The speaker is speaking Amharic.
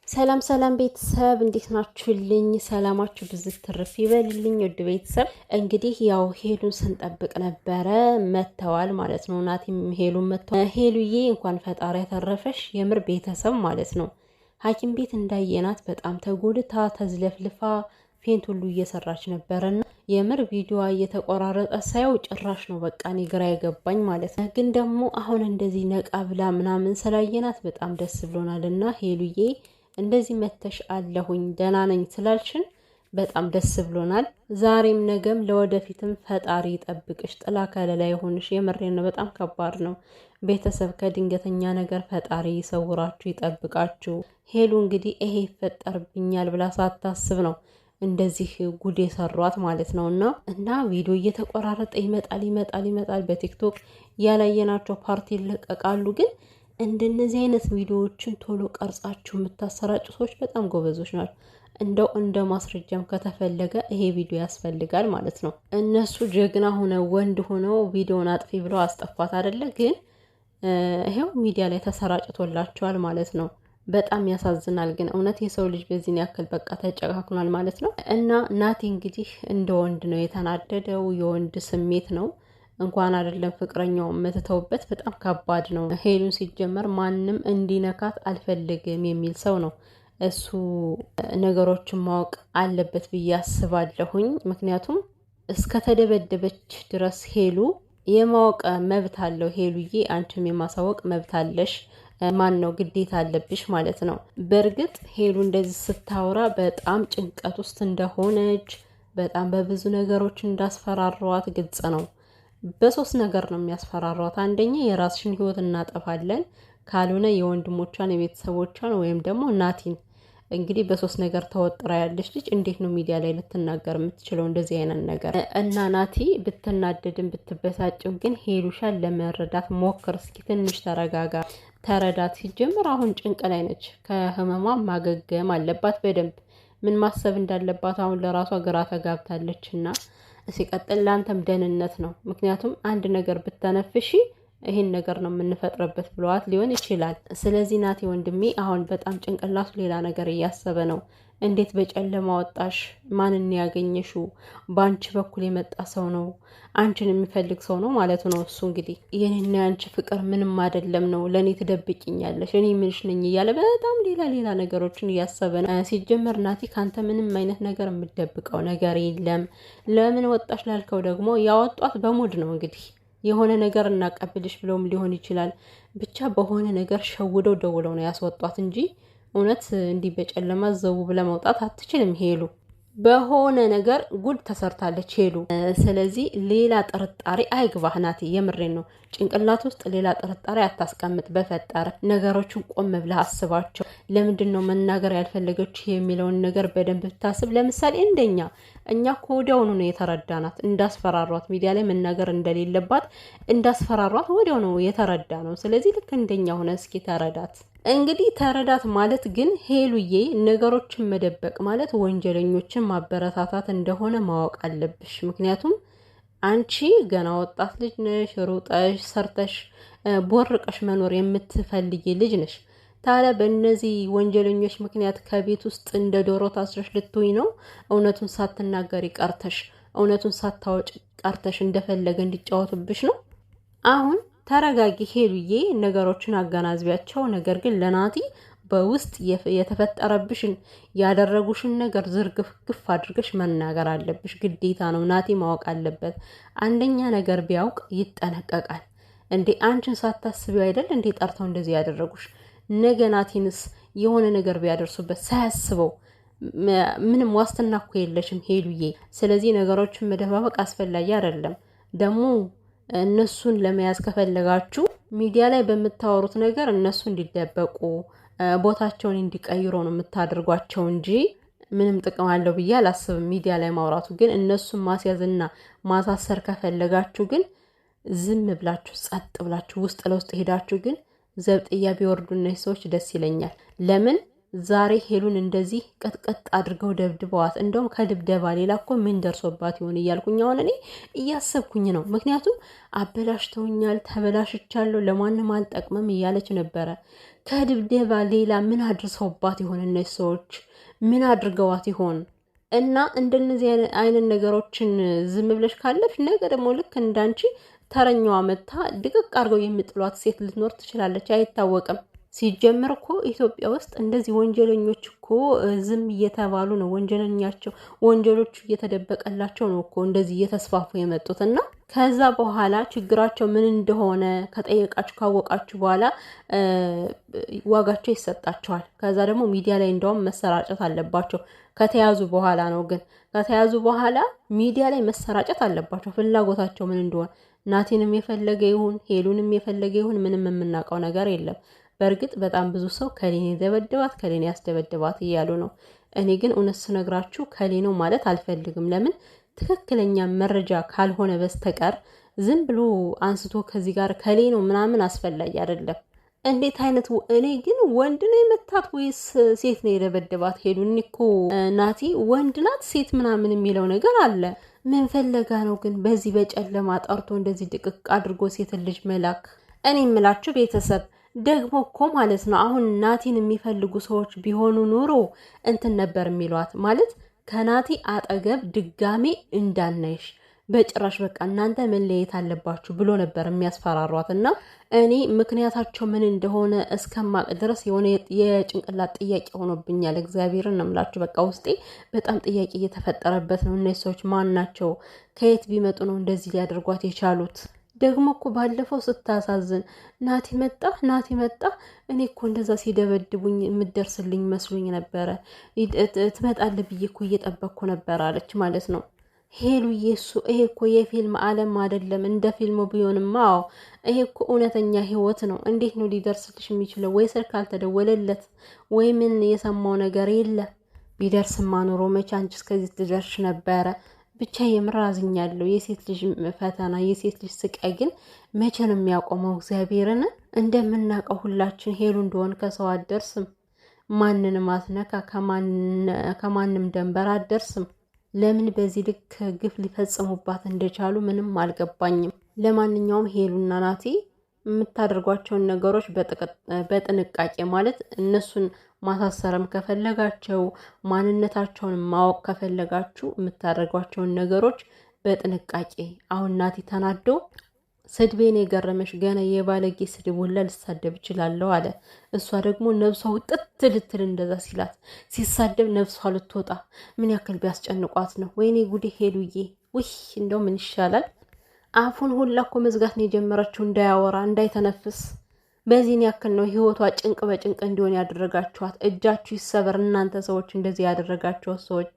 ሰላም ሰላም ቤተሰብ እንዴት ናችሁልኝ? ሰላማችሁ ብዝት ትርፍ ይበልልኝ። ውድ ቤተሰብ እንግዲህ ያው ሄሉን ስንጠብቅ ነበረ መተዋል ማለት ነው። ናቲም ሄሉን መተዋል። ሄሉዬ እንኳን ፈጣሪ ያተረፈሽ የምር ቤተሰብ ማለት ነው። ሐኪም ቤት እንዳየናት በጣም ተጎድታ ተዝለፍልፋ ፌንት ሁሉ እየሰራች ነበረና የምር ቪዲዮ እየተቆራረጠ ሳየው ጭራሽ ነው በቃ እኔ ግራ የገባኝ ማለት ነው። ግን ደግሞ አሁን እንደዚህ ነቃ ብላ ምናምን ስላየናት በጣም ደስ ብሎናልና ሄሉዬ እንደዚህ መተሽ አለሁኝ ደህና ነኝ ስላልሽን በጣም ደስ ብሎናል። ዛሬም ነገም ለወደፊትም ፈጣሪ ይጠብቅሽ፣ ጥላ ከለላ ይሁንሽ። የምሬን ነው፣ በጣም ከባድ ነው ቤተሰብ። ከድንገተኛ ነገር ፈጣሪ ይሰውራችሁ ይጠብቃችሁ። ሄሉ እንግዲህ ይሄ ይፈጠርብኛል ብላ ሳታስብ ነው እንደዚህ ጉድ የሰሯት ማለት ነውና እና ቪዲዮ እየተቆራረጠ ይመጣል። በቲክቶክ ያላየናቸው ፓርቲ ይለቀቃሉ ግን እንደነዚህ አይነት ቪዲዮዎችን ቶሎ ቀርጻችሁ የምታሰራጩ ሰዎች በጣም ጎበዞች ናቸው። እንደው እንደ ማስረጃም ከተፈለገ ይሄ ቪዲዮ ያስፈልጋል ማለት ነው። እነሱ ጀግና ሆነው ወንድ ሆነው ቪዲዮን አጥፊ ብለው አስጠፋት አይደለ? ግን ይሄው ሚዲያ ላይ ተሰራጭቶላቸዋል ማለት ነው። በጣም ያሳዝናል። ግን እውነት የሰው ልጅ በዚህን ያክል በቃ ተጨካክኗል ማለት ነው። እና ናቲ እንግዲህ እንደ ወንድ ነው የተናደደው፣ የወንድ ስሜት ነው እንኳን አይደለም ፍቅረኛው መተተውበት በጣም ከባድ ነው። ሄሉን ሲጀመር ማንም እንዲነካት አልፈልግም የሚል ሰው ነው። እሱ ነገሮችን ማወቅ አለበት ብዬ አስባለሁኝ። ምክንያቱም እስከተደበደበች ድረስ ሄሉ የማወቅ መብት አለው። ሄሉዬ አንቺም የማሳወቅ መብት አለሽ፣ ማን ነው ግዴታ አለብሽ ማለት ነው። በእርግጥ ሄሉ እንደዚህ ስታወራ በጣም ጭንቀት ውስጥ እንደሆነች፣ በጣም በብዙ ነገሮች እንዳስፈራሯት ግልጽ ነው። በሶስት ነገር ነው የሚያስፈራሯት። አንደኛ የራስሽን ህይወት እናጠፋለን፣ ካልሆነ የወንድሞቿን የቤተሰቦቿን ወይም ደግሞ ናቲን። እንግዲህ በሶስት ነገር ተወጥራ ያለች ልጅ እንዴት ነው ሚዲያ ላይ ልትናገር የምትችለው እንደዚህ አይነት ነገር? እና ናቲ ብትናደድም ብትበሳጭም ግን ሄሉሻን ለመረዳት ሞክር እስኪ፣ ትንሽ ተረጋጋ፣ ተረዳት። ሲጀምር አሁን ጭንቅ ላይ ነች፣ ከህመሟ ማገገም አለባት በደንብ። ምን ማሰብ እንዳለባት አሁን ለራሷ ግራ ተጋብታለች እና ሲቀጥል ለአንተም ደህንነት ነው። ምክንያቱም አንድ ነገር ብተነፍሺ ይሄን ነገር ነው የምንፈጥረበት ብለዋት ሊሆን ይችላል። ስለዚህ ናቲ ወንድሜ አሁን በጣም ጭንቅላቱ ሌላ ነገር እያሰበ ነው። እንዴት በጨለማ ወጣሽ? ማንን ያገኘሽው? በአንቺ በኩል የመጣ ሰው ነው፣ አንቺን የሚፈልግ ሰው ነው ማለት ነው። እሱ እንግዲህ የኔና የአንቺ ፍቅር ምንም አይደለም ነው፣ ለእኔ ትደብቂኛለሽ፣ እኔ ምንሽ ነኝ እያለ በጣም ሌላ ነገሮችን እያሰበ ነው። ሲጀመር ናቲ ካንተ ምንም አይነት ነገር የምደብቀው ነገር የለም። ለምን ወጣሽ ላልከው ደግሞ ያወጧት በሙድ ነው እንግዲህ የሆነ ነገር እናቀብልሽ ብለውም ሊሆን ይችላል። ብቻ በሆነ ነገር ሸውደው ደውለው ነው ያስወጧት እንጂ እውነት እንዲህ በጨለማ ዘው ብለ መውጣት አትችልም ሄሉ። በሆነ ነገር ጉድ ተሰርታለች ሄሉ። ስለዚህ ሌላ ጥርጣሬ አይግባህ ናቲ፣ የምሬን ነው። ጭንቅላት ውስጥ ሌላ ጥርጣሬ አታስቀምጥ በፈጠረ። ነገሮችን ቆም ብለህ አስባቸው። ለምንድን ነው መናገር ያልፈለገች የሚለውን ነገር በደንብ ብታስብ። ለምሳሌ እኛ ከወዲያውኑ ነው የተረዳናት፣ እንዳስፈራሯት ሚዲያ ላይ መናገር እንደሌለባት እንዳስፈራሯት ወዲያው ነው የተረዳ ነው። ስለዚህ ልክ እንደኛ ሆነ እስኪ ተረዳት። እንግዲህ ተረዳት ማለት ግን ሄሉዬ ነገሮችን መደበቅ ማለት ወንጀለኞችን ማበረታታት እንደሆነ ማወቅ አለብሽ። ምክንያቱም አንቺ ገና ወጣት ልጅ ነሽ፣ ሩጠሽ ሰርተሽ ቦርቀሽ መኖር የምትፈልጊ ልጅ ነሽ። ታዲያ በእነዚህ ወንጀለኞች ምክንያት ከቤት ውስጥ እንደ ዶሮ ታስረሽ ልትውይ ነው? እውነቱን ሳትናገሪ ቀርተሽ፣ እውነቱን ሳታወጭ ቀርተሽ እንደፈለገ እንዲጫወቱብሽ ነው? አሁን ተረጋጊ ሄሉዬ፣ ነገሮችን አገናዝቢያቸው። ነገር ግን ለናቲ በውስጥ የተፈጠረብሽን ያደረጉሽን ነገር ዝርግፍግፍ አድርገሽ መናገር አለብሽ፣ ግዴታ ነው። ናቲ ማወቅ አለበት። አንደኛ ነገር ቢያውቅ ይጠነቀቃል። እንዴ አንቺን ሳታስቢው አይደል እንዴ ጠርተው እንደዚህ ያደረጉሽ? ነገ ናቲንስ የሆነ ነገር ቢያደርሱበት ሳያስበው ምንም ዋስትና እኮ የለሽም ሄሉዬ። ስለዚህ ነገሮችን መደባበቅ አስፈላጊ አይደለም። ደግሞ እነሱን ለመያዝ ከፈለጋችሁ ሚዲያ ላይ በምታወሩት ነገር እነሱ እንዲደበቁ ቦታቸውን እንዲቀይሩ ነው የምታደርጓቸው እንጂ ምንም ጥቅም አለው ብዬ አላስብም ሚዲያ ላይ ማውራቱ። ግን እነሱን ማስያዝና ማሳሰር ከፈለጋችሁ ግን ዝም ብላችሁ ጸጥ ብላችሁ ውስጥ ለውስጥ ሄዳችሁ ግን ዘብጥያ ቢወርዱ እነዚህ ሰዎች ደስ ይለኛል። ለምን ዛሬ ሄሉን እንደዚህ ቀጥቀጥ አድርገው ደብድበዋት፣ እንደውም ከድብደባ ሌላ እኮ ምን ደርሶባት ይሆን እያልኩኝ አሁን እኔ እያሰብኩኝ ነው። ምክንያቱም አበላሽተውኛል፣ ተበላሽቻለሁ፣ ለማንም አልጠቅምም እያለች ነበረ። ከድብደባ ሌላ ምን አድርሰውባት ይሆን? እነዚህ ሰዎች ምን አድርገዋት ይሆን? እና እንደነዚህ አይነት ነገሮችን ዝም ብለሽ ካለፍሽ ነገ ደግሞ ልክ እንዳንቺ ተረኛዋ መታ ድቅቅ አድርገው የሚጥሏት ሴት ልትኖር ትችላለች፣ አይታወቅም። ሲጀምር እኮ ኢትዮጵያ ውስጥ እንደዚህ ወንጀለኞች እኮ ዝም እየተባሉ ነው። ወንጀሎቹ እየተደበቀላቸው ነው እኮ እንደዚህ እየተስፋፉ የመጡት እና ከዛ በኋላ ችግራቸው ምን እንደሆነ ከጠየቃችሁ ካወቃችሁ በኋላ ዋጋቸው ይሰጣቸዋል። ከዛ ደግሞ ሚዲያ ላይ እንደውም መሰራጨት አለባቸው። ከተያዙ በኋላ ነው ግን ከተያዙ በኋላ ሚዲያ ላይ መሰራጨት አለባቸው። ፍላጎታቸው ምን እንደሆነ ናቲንም የፈለገ ይሁን ሄሉንም የፈለገ ይሁን ምንም የምናውቀው ነገር የለም። በእርግጥ በጣም ብዙ ሰው ከሌኔ ደበደባት ከሌኔ ያስደበደባት እያሉ ነው። እኔ ግን እውነት ስነግራችሁ ከሌ ነው ማለት አልፈልግም። ለምን ትክክለኛ መረጃ ካልሆነ በስተቀር ዝም ብሎ አንስቶ ከዚህ ጋር ከሌ ነው ምናምን አስፈላጊ አይደለም። እንዴት አይነት እኔ ግን ወንድ ነው የመታት ወይስ ሴት ነው የደበደባት? ሄሉን እኮ ናቲ ወንድ ናት ሴት ምናምን የሚለው ነገር አለ። ምን ፈለጋ ነው ግን በዚህ በጨለማ ጠርቶ እንደዚህ ድቅቅ አድርጎ ሴት ልጅ መላክ? እኔ የምላችሁ ቤተሰብ ደግሞ እኮ ማለት ነው አሁን ናቲን የሚፈልጉ ሰዎች ቢሆኑ ኑሮ እንትን ነበር የሚሏት ማለት ከናቲ አጠገብ ድጋሜ እንዳናይሽ በጭራሽ በቃ እናንተ መለየት አለባችሁ ብሎ ነበር የሚያስፈራሯት። እና እኔ ምክንያታቸው ምን እንደሆነ እስከማቅ ድረስ የሆነ የጭንቅላት ጥያቄ ሆኖብኛል። እግዚአብሔርን ነው የምላችሁ። በቃ ውስጤ በጣም ጥያቄ እየተፈጠረበት ነው። እነዚህ ሰዎች ማን ናቸው? ከየት ቢመጡ ነው እንደዚህ ሊያደርጓት የቻሉት? ደግሞ እኮ ባለፈው ስታሳዝን ናቲ መጣ። እኔ እኮ እንደዛ ሲደበድቡኝ የምደርስልኝ መስሎኝ ነበረ። ትመጣለህ ብዬ እኮ እየጠበቅኩ ነበር አለች ማለት ነው ሄሉ። ይሄ እኮ የፊልም ዓለም አይደለም። እንደ ፊልሙ ቢሆንማ ይሄ እኮ እውነተኛ ህይወት ነው። እንዴት ነው ሊደርስልሽ የሚችለው? ወይ ስልክ አልተደወለለት ወይ ምን የሰማው ነገር የለ። ቢደርስማ ኖሮ መቼ አንቺ እስከዚህ ትደርሽ ነበረ? ብቻ የምር አዝኛለሁ። የሴት ልጅ ፈተና፣ የሴት ልጅ ስቃይ ግን መቼ ነው የሚያቆመው? እግዚአብሔርን እንደምናውቀው ሁላችን ሄሉ እንደሆን ከሰው አትደርስም፣ ማንንም አትነካ፣ ከማንም ደንበር አትደርስም። ለምን በዚህ ልክ ግፍ ሊፈጽሙባት እንደቻሉ ምንም አልገባኝም። ለማንኛውም ሄሉና ናቲ የምታደርጓቸውን ነገሮች በጥንቃቄ ማለት እነሱን ማሳሰርም ከፈለጋቸው ማንነታቸውን ማወቅ ከፈለጋችሁ የምታደርጓቸውን ነገሮች በጥንቃቄ። አሁን ናቲ ተናዶ ስድቤን የገረመሽ ገና የባለጌ ስድብ ሁላ ልሳደብ እችላለሁ አለ። እሷ ደግሞ ነብሷ ውጥት ልትል እንደዛ ሲላት ሲሳደብ ነብሷ ልትወጣ ምን ያክል ቢያስጨንቋት ነው? ወይኔ ጉዴ ሄሉዬ! ውይ እንደው ምን ይሻላል? አፉን ሁላ እኮ መዝጋት ነው የጀመረችው፣ እንዳያወራ እንዳይተነፍስ። በዚህን ያክል ነው ህይወቷ ጭንቅ በጭንቅ እንዲሆን ያደረጋችኋት። እጃችሁ ይሰበር እናንተ ሰዎች፣ እንደዚህ ያደረጋችኋት ሰዎች